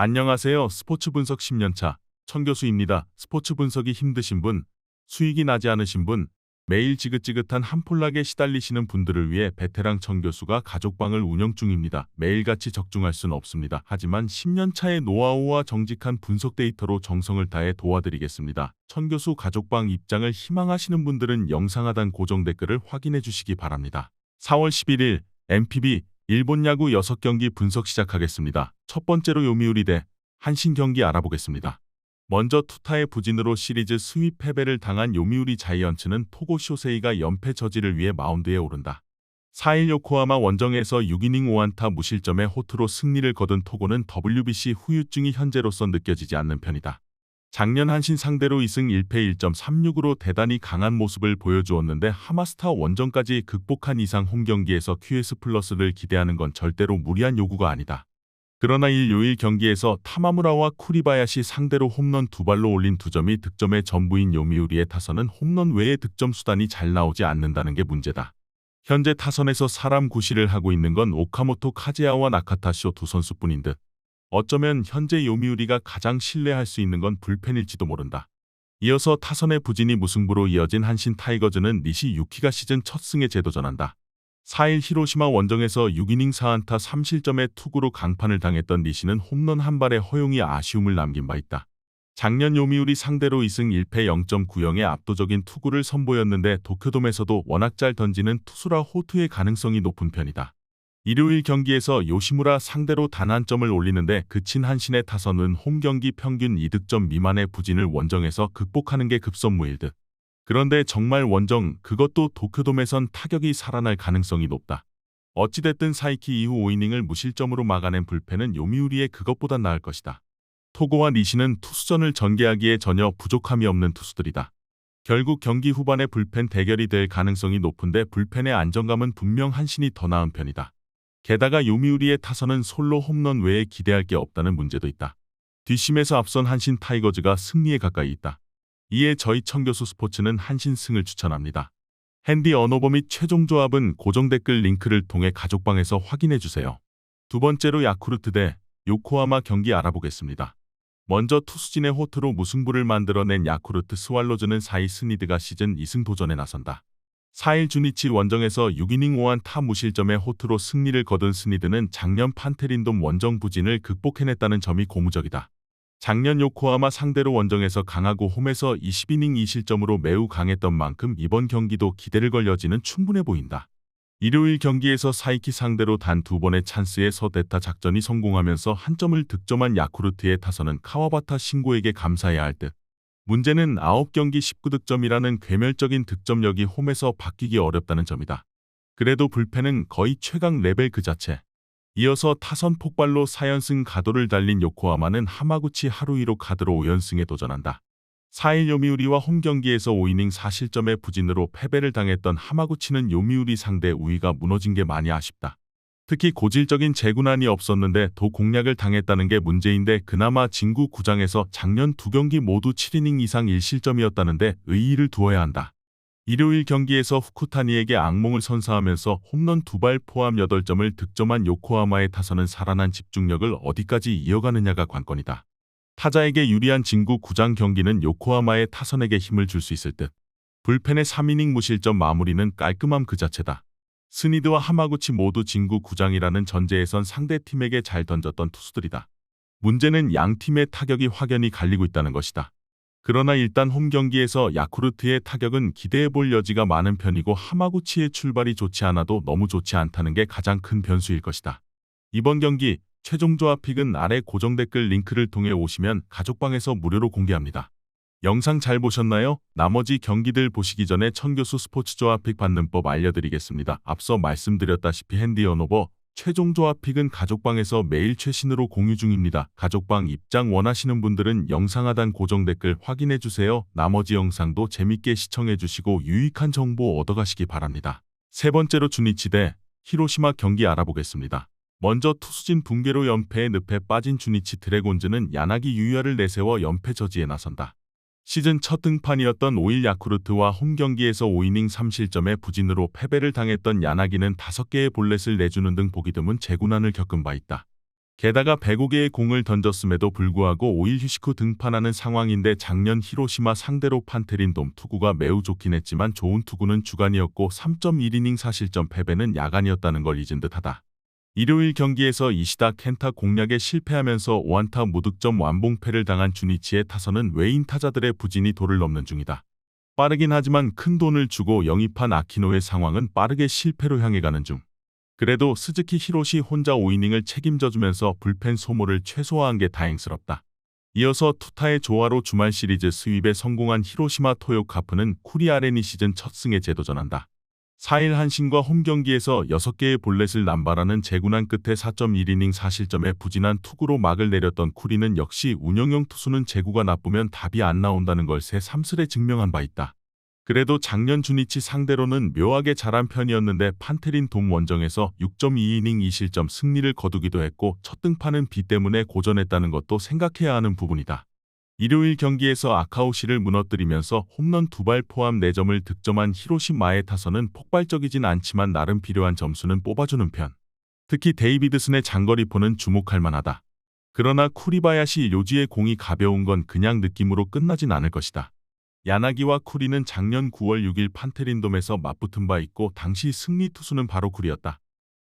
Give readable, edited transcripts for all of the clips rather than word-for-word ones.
안녕하세요. 스포츠 분석 10년차 천교수입니다. 스포츠 분석이 힘드신 분, 수익이 나지 않으신 분, 매일 지긋지긋한 한폴락에 시달리시는 분들을 위해 베테랑 천교수가 가족방을 운영 중입니다. 매일같이 적중할 수는 없습니다. 하지만 10년차의 노하우와 정직한 분석 데이터로 정성을 다해 도와드리겠습니다. 천교수 가족방 입장을 희망하시는 분들은 영상 하단 고정 댓글을 확인해 주시기 바랍니다. 4월 11일 MPB 일본 야구 6경기 분석 시작하겠습니다. 첫 번째로 요미우리 대 한신 경기 알아보겠습니다. 먼저 투타의 부진으로 시리즈 스윕 패배를 당한 요미우리 자이언츠는 토고 쇼세이가 연패 저지를 위해 마운드에 오른다. 4일 요코하마 원정에서 6이닝 5안타 무실점의 호투로 승리를 거둔 토고는 WBC 후유증이 현재로선 느껴지지 않는 편이다. 작년 한신 상대로 2승 1패 1.36으로 대단히 강한 모습을 보여주었는데 하마스타 원정까지 극복한 이상 홈경기에서 QS 플러스를 기대하는 건 절대로 무리한 요구가 아니다. 그러나 일요일 경기에서 타마무라와 쿠리바야시 상대로 홈런 2발로 올린 2점이 득점의 전부인 요미우리의 타선은 홈런 외의 득점 수단이 잘 나오지 않는다는 게 문제다. 현재 타선에서 사람 구실을 하고 있는 건 오카모토 카즈야와 나카타쇼 두 선수뿐인 듯. 어쩌면 현재 요미우리가 가장 신뢰할 수 있는 건 불펜일지도 모른다. 이어서 타선의 부진이 무승부로 이어진 한신 타이거즈는 니시 유키가 시즌 첫 승에 재도전한다. 4일 히로시마 원정에서 6이닝 4안타 3실점의 투구로 강판을 당했던 니시는 홈런 한 발의 허용이 아쉬움을 남긴 바 있다. 작년 요미우리 상대로 2승 1패 0.90의 압도적인 투구를 선보였는데 도쿄돔에서도 워낙 잘 던지는 투수라 호투의 가능성이 높은 편이다. 일요일 경기에서 요시무라 상대로 단 한 점을 올리는데 그친 한신의 타선은 홈경기 평균 2득점 미만의 부진을 원정에서 극복하는 게 급선무일 듯. 그런데 정말 원정, 그것도 도쿄돔에선 타격이 살아날 가능성이 높다. 어찌됐든 사이키 이후 5이닝을 무실점으로 막아낸 불펜은 요미우리의 그것보단 나을 것이다. 토고와 니시는 투수전을 전개하기에 전혀 부족함이 없는 투수들이다. 결국 경기 후반에 불펜 대결이 될 가능성이 높은데 불펜의 안정감은 분명 한신이 더 나은 편이다. 게다가 요미우리의 타선은 솔로 홈런 외에 기대할 게 없다는 문제도 있다. 뒷심에서 앞선 한신 타이거즈가 승리에 가까이 있다. 이에 저희 천교수 스포츠는 한신 승을 추천합니다. 핸디 언어버 및 최종 조합은 고정 댓글 링크를 통해 가족방에서 확인해주세요. 두 번째로 야쿠르트 대 요코하마 경기 알아보겠습니다. 먼저 투수진의 호투로 무승부를 만들어낸 야쿠르트 스왈로즈는 4위 스니드가 시즌 2승 도전에 나선다. 4일 주니치 원정에서 6이닝 5안타 무실점의 호투로 승리를 거둔 스니드는 작년 판테린돔 원정 부진을 극복해냈다는 점이 고무적이다. 작년 요코하마 상대로 원정에서 강하고 홈에서 20이닝 2실점으로 매우 강했던 만큼 이번 경기도 기대를 걸 여지는 충분해 보인다. 일요일 경기에서 사이키 상대로 단 2번의 찬스에서 대타 작전이 성공하면서 한 점을 득점한 야쿠르트의 타선은 카와바타 신고에게 감사해야 할 듯. 문제는 9경기 19득점이라는 괴멸적인 득점력이 홈에서 바뀌기 어렵다는 점이다. 그래도 불펜은 거의 최강 레벨 그 자체. 이어서 타선 폭발로 4연승 가도를 달린 요코하마는 하마구치 하루이로 카드로 5연승에 도전한다. 4일 요미우리와 홈경기에서 5이닝 4실점의 부진으로 패배를 당했던 하마구치는 요미우리 상대 우위가 무너진 게 많이 아쉽다. 특히 고질적인 재군안이 없었는데 도 공략을 당했다는 게 문제인데 그나마 진구 구장에서 작년 2경기 모두 7이닝 이상 1실점이었다는데 의의를 두어야 한다. 일요일 경기에서 후쿠타니에게 악몽을 선사하면서 홈런 2발 포함 8점을 득점한 요코하마의 타선은 살아난 집중력을 어디까지 이어가느냐가 관건이다. 타자에게 유리한 진구 구장 경기는 요코하마의 타선에게 힘을 줄 수 있을 듯. 불펜의 3이닝 무실점 마무리는 깔끔함 그 자체다. 스니드와 하마구치 모두 진구 구장이라는 전제에선 상대팀에게 잘 던졌던 투수들이다. 문제는 양 팀의 타격이 확연히 갈리고 있다는 것이다. 그러나 일단 홈경기에서 야쿠르트의 타격은 기대해볼 여지가 많은 편이고 하마구치의 출발이 좋지 않아도 너무 좋지 않다는 게 가장 큰 변수일 것이다. 이번 경기 최종 조합 픽은 아래 고정 댓글 링크를 통해 오시면 가족방에서 무료로 공개합니다. 영상 잘 보셨나요? 나머지 경기들 보시기 전에 천교수 스포츠 조합 픽 받는 법 알려드리겠습니다. 앞서 말씀드렸다시피 핸디 언어버 최종 조합 픽은 가족방에서 매일 최신으로 공유 중입니다. 가족방 입장 원하시는 분들은 영상 하단 고정 댓글 확인해주세요. 나머지 영상도 재밌게 시청해주시고 유익한 정보 얻어가시기 바랍니다. 세 번째로 주니치 대 히로시마 경기 알아보겠습니다. 먼저 투수진 붕괴로 연패의 늪에 빠진 주니치 드래곤즈는 야나기 유야를 내세워 연패 저지에 나선다. 시즌 첫 등판이었던 5일 야쿠르트와 홈경기에서 5이닝 3실점의 부진으로 패배를 당했던 야나기는 5개의 볼넷을 내주는 등 보기 드문 재군안을 겪은 바 있다. 게다가 105개의 공을 던졌음에도 불구하고 5일 휴식 후 등판하는 상황인데 작년 히로시마 상대로 판테린 돔 투구가 매우 좋긴 했지만 좋은 투구는 주간이었고 3.1이닝 4실점 패배는 야간이었다는 걸 잊은 듯하다. 일요일 경기에서 이시다 켄타 공략에 실패하면서 5안타 무득점 완봉패를 당한 주니치의 타선은 외인 타자들의 부진이 도를 넘는 중이다. 빠르긴 하지만 큰 돈을 주고 영입한 아키노의 상황은 빠르게 실패로 향해 가는 중. 그래도 스즈키 히로시 혼자 5이닝을 책임져주면서 불펜 소모를 최소화한 게 다행스럽다. 이어서 투타의 조화로 주말 시리즈 스윕에 성공한 히로시마 토요카프는 쿠리 아레니 시즌 첫 승에 재도전한다. 4일 한신과 홈경기에서 6개의 볼넷을 남발하는 재군한 끝에 4.1이닝 4실점의 부진한 투구로 막을 내렸던 쿠리는 역시 운영형 투수는 제구가 나쁘면 답이 안 나온다는 걸 새 삼슬에 증명한 바 있다. 그래도 작년 주니치 상대로는 묘하게 잘한 편이었는데 판테린 돔 원정에서 6.2이닝 2실점 승리를 거두기도 했고 첫 등판은 비 때문에 고전했다는 것도 생각해야 하는 부분이다. 일요일 경기에서 아카오시를 무너뜨리면서 홈런 2발 포함 4점을 득점한 히로시마의 타선은 폭발적이진 않지만 나름 필요한 점수는 뽑아주는 편. 특히 데이비드슨의 장거리포는 주목할 만하다. 그러나 쿠리바야시 요지의 공이 가벼운 건 그냥 느낌으로 끝나진 않을 것이다. 야나기와 쿠리는 작년 9월 6일 판테린돔에서 맞붙은 바 있고 당시 승리 투수는 바로 쿠리였다.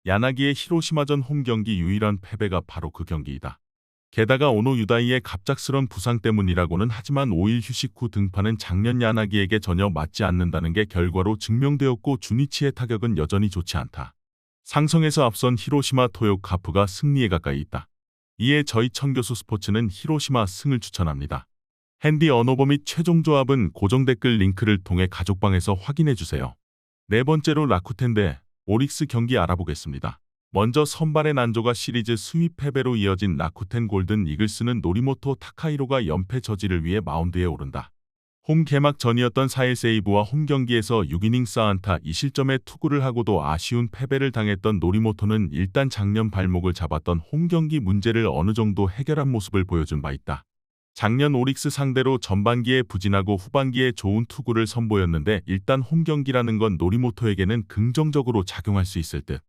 야나기의 히로시마전 홈경기 유일한 패배가 바로 그 경기이다. 게다가 오노 유다이의 갑작스런 부상 때문이라고는 하지만 5일 휴식 후 등판은 작년 야나기에게 전혀 맞지 않는다는 게 결과로 증명되었고 주니치의 타격은 여전히 좋지 않다. 상성에서 앞선 히로시마 토요카프가 승리에 가까이 있다. 이에 저희 천교수 스포츠는 히로시마 승을 추천합니다. 핸디 언어버 및 최종 조합은 고정 댓글 링크를 통해 가족방에서 확인해주세요. 네 번째로 라쿠텐 대 오릭스 경기 알아보겠습니다. 먼저 선발의 난조가 시리즈 스윕 패배로 이어진 라쿠텐 골든 이글스는 노리모토 타카히로가 연패 저지를 위해 마운드에 오른다. 홈 개막 전이었던 4일 세이브와 홈 경기에서 6이닝 4안타 2실점의 투구를 하고도 아쉬운 패배를 당했던 노리모토는 일단 작년 발목을 잡았던 홈 경기 문제를 어느 정도 해결한 모습을 보여준 바 있다. 작년 오릭스 상대로 전반기에 부진하고 후반기에 좋은 투구를 선보였는데 일단 홈 경기라는 건 노리모토에게는 긍정적으로 작용할 수 있을 듯.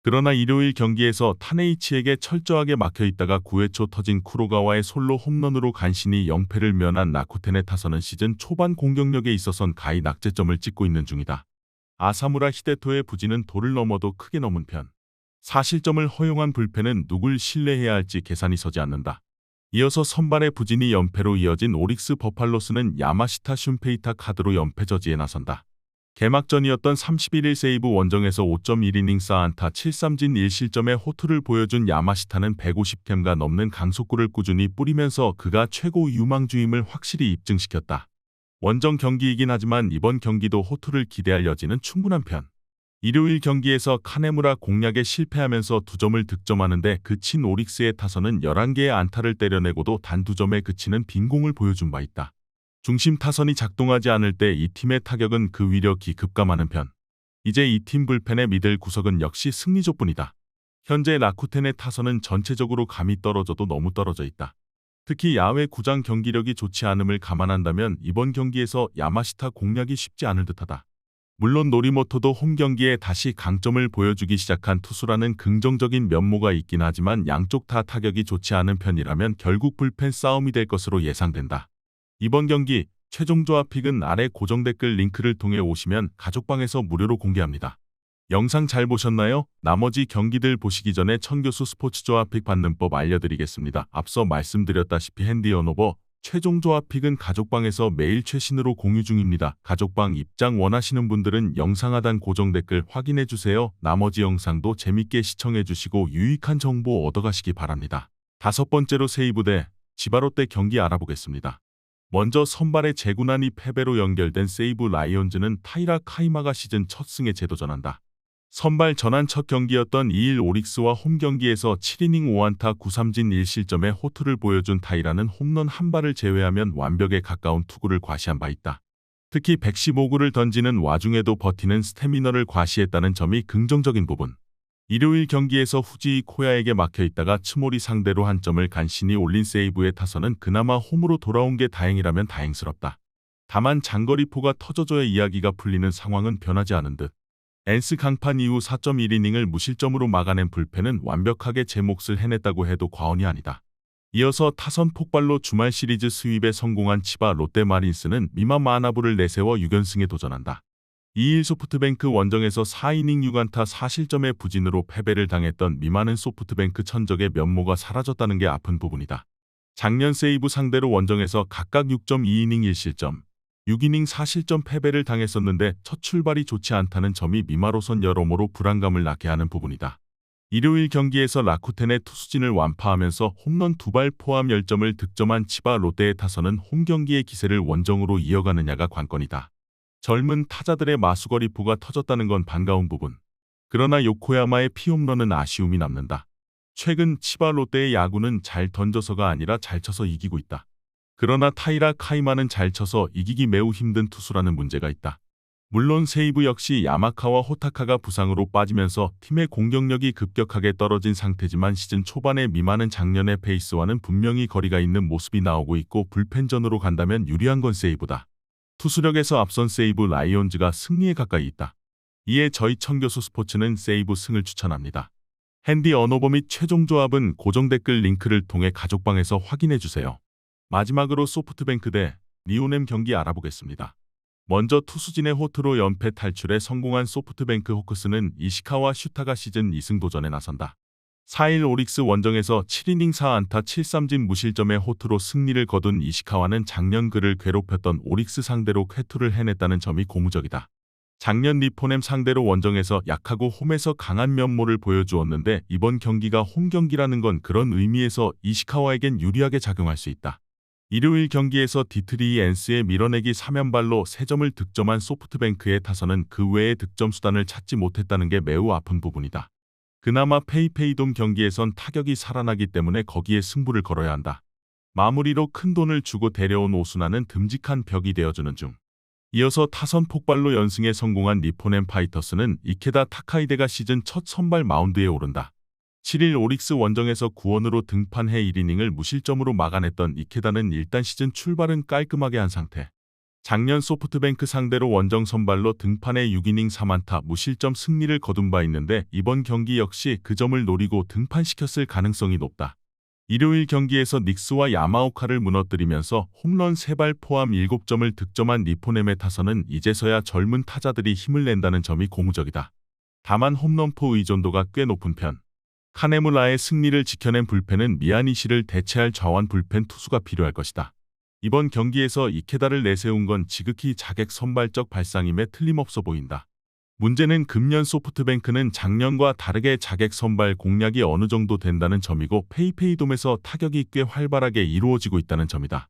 그러나 일요일 경기에서 타네이치에게 철저하게 막혀있다가 9회 초 터진 쿠로가와의 솔로 홈런으로 간신히 0패를 면한 라쿠텐의 타선은 시즌 초반 공격력에 있어선 가히 낙제점을 찍고 있는 중이다. 아사무라 히데토의 부진은 도를 넘어도 크게 넘은 편. 4실점을 허용한 불펜은 누굴 신뢰해야 할지 계산이 서지 않는다. 이어서 선발의 부진이 연패로 이어진 오릭스 버팔로스는 야마시타 슌페이타 카드로 연패 저지에 나선다. 개막전이었던 31일 세이브 원정에서 5.1이닝 4안타 7삼진 1실점의 호투를 보여준 야마시타는 150캠가 넘는 강속구를 꾸준히 뿌리면서 그가 최고 유망주임을 확실히 입증시켰다. 원정 경기이긴 하지만 이번 경기도 호투를 기대할 여지는 충분한 편. 일요일 경기에서 카네무라 공략에 실패하면서 2점을 득점하는데 그친 오릭스의 타선은 11개의 안타를 때려내고도 단 2점에 그치는 빈공을 보여준 바 있다. 중심 타선이 작동하지 않을 때 이 팀의 타격은 그 위력이 급감하는 편. 이제 이 팀 불펜의 미들 구석은 역시 승리조뿐이다. 현재 라쿠텐의 타선은 전체적으로 감이 떨어져도 너무 떨어져 있다. 특히 야외 구장 경기력이 좋지 않음을 감안한다면 이번 경기에서 야마시타 공략이 쉽지 않을 듯하다. 물론 노리모토도 홈 경기에 다시 강점을 보여주기 시작한 투수라는 긍정적인 면모가 있긴 하지만 양쪽 다 타격이 좋지 않은 편이라면 결국 불펜 싸움이 될 것으로 예상된다. 이번 경기 최종 조합 픽은 아래 고정 댓글 링크를 통해 오시면 가족방에서 무료로 공개합니다. 영상 잘 보셨나요? 나머지 경기들 보시기 전에 천교수 스포츠 조합 픽 받는 법 알려드리겠습니다. 앞서 말씀드렸다시피 핸디 언오버 최종 조합 픽은 가족방에서 매일 최신으로 공유 중입니다. 가족방 입장 원하시는 분들은 영상 하단 고정 댓글 확인해주세요. 나머지 영상도 재밌게 시청해주시고 유익한 정보 얻어가시기 바랍니다. 다섯 번째로 세이브 대 지바롯데 경기 알아보겠습니다. 먼저 선발의 재구난이 패배로 연결된 세이브 라이온즈는 타이라 카이마가 시즌 첫 승에 재도전한다. 선발 전환 첫 경기였던 2일 오릭스와 홈 경기에서 7이닝 5안타 9삼진 1실점의 호투를 보여준 타이라는 홈런 한 발을 제외하면 완벽에 가까운 투구를 과시한 바 있다. 특히 115구를 던지는 와중에도 버티는 스태미너를 과시했다는 점이 긍정적인 부분. 일요일 경기에서 후지이 코야에게 막혀있다가 츠모리 상대로 한 점을 간신히 올린 세이브의 타선은 그나마 홈으로 돌아온 게 다행이라면 다행스럽다. 다만 장거리포가 터져줘야 이야기가 풀리는 상황은 변하지 않은 듯. 엔스 강판 이후 4.1이닝을 무실점으로 막아낸 불펜은 완벽하게 제 몫을 해냈다고 해도 과언이 아니다. 이어서 타선 폭발로 주말 시리즈 스윕에 성공한 치바 롯데 마린스는 미마 마나부를 내세워 6연승에 도전한다. 2일 소프트뱅크 원정에서 4이닝 6안타 4실점의 부진으로 패배를 당했던 미마는 소프트뱅크 천적의 면모가 사라졌다는 게 아픈 부분이다. 작년 세이브 상대로 원정에서 각각 6.2이닝 1실점, 6이닝 4실점 패배를 당했었는데 첫 출발이 좋지 않다는 점이 미마로선 여러모로 불안감을 낳게 하는 부분이다. 일요일 경기에서 라쿠텐의 투수진을 완파하면서 홈런 2발 포함 10점을 득점한 치바 롯데의 타선은 홈경기의 기세를 원정으로 이어가느냐가 관건이다. 젊은 타자들의 마수거리포가 터졌다는 건 반가운 부분. 그러나 요코야마의 피홈런은 아쉬움이 남는다. 최근 치바 롯데의 야구는 잘 던져서가 아니라 잘 쳐서 이기고 있다. 그러나 타이라 카이마는 잘 쳐서 이기기 매우 힘든 투수라는 문제가 있다. 물론 세이브 역시 야마카와 호타카가 부상으로 빠지면서 팀의 공격력이 급격하게 떨어진 상태지만 시즌 초반에 미마는 작년의 페이스와는 분명히 거리가 있는 모습이 나오고 있고 불펜전으로 간다면 유리한 건 세이브다. 투수력에서 앞선 세이브 라이온즈가 승리에 가까이 있다. 이에 저희 청교수 스포츠는 세이브 승을 추천합니다. 핸디 언어버 및 최종 조합은 고정 댓글 링크를 통해 가족방에서 확인해주세요. 마지막으로 소프트뱅크 대 리오넴 경기 알아보겠습니다. 먼저 투수진의 호투로 연패 탈출에 성공한 소프트뱅크 호크스는 이시카와 슈타가 시즌 2승 도전에 나선다. 4일 오릭스 원정에서 7이닝 4안타 7삼진 무실점의 호투로 승리를 거둔 이시카와는 작년 그를 괴롭혔던 오릭스 상대로 쾌투를 해냈다는 점이 고무적이다. 작년 니포넴 상대로 원정에서 약하고 홈에서 강한 면모를 보여주었는데 이번 경기가 홈 경기라는 건 그런 의미에서 이시카와에겐 유리하게 작용할 수 있다. 일요일 경기에서 디트리 엔스의 밀어내기 3연발로 3점을 득점한 소프트뱅크의 타선은 그 외의 득점 수단을 찾지 못했다는 게 매우 아픈 부분이다. 그나마 페이페이돔 경기에선 타격이 살아나기 때문에 거기에 승부를 걸어야 한다. 마무리로 큰돈을 주고 데려온 오수나는 듬직한 벽이 되어주는 중. 이어서 타선 폭발로 연승에 성공한 니포넴 파이터스는 이케다 타카이데가 시즌 첫 선발 마운드에 오른다. 7일 오릭스 원정에서 9원으로 등판해 1이닝을 무실점으로 막아냈던 이케다는 일단 시즌 출발은 깔끔하게 한 상태. 작년 소프트뱅크 상대로 원정 선발로 등판해 6이닝 3안타 무실점 승리를 거둔 바 있는데 이번 경기 역시 그 점을 노리고 등판시켰을 가능성이 높다. 일요일 경기에서 닉스와 야마오카를 무너뜨리면서 홈런 3발 포함 7점을 득점한 니포넴의 타선은 이제서야 젊은 타자들이 힘을 낸다는 점이 고무적이다. 다만 홈런포 의존도가 꽤 높은 편. 카네무라의 승리를 지켜낸 불펜은 미야니시를 대체할 좌완 불펜 투수가 필요할 것이다. 이번 경기에서 이케다를 내세운 건 지극히 자객 선발적 발상임에 틀림없어 보인다. 문제는 금년 소프트뱅크는 작년과 다르게 자객 선발 공략이 어느 정도 된다는 점이고 페이페이돔에서 타격이 꽤 활발하게 이루어지고 있다는 점이다.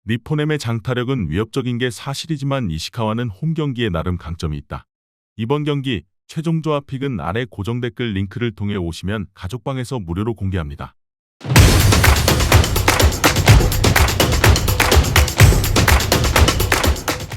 니포넴의 장타력은 위협적인 게 사실이지만 이시카와는 홈 경기에 나름 강점이 있다. 이번 경기 최종 조합 픽은 아래 고정 댓글 링크를 통해 오시면 가족방에서 무료로 공개합니다.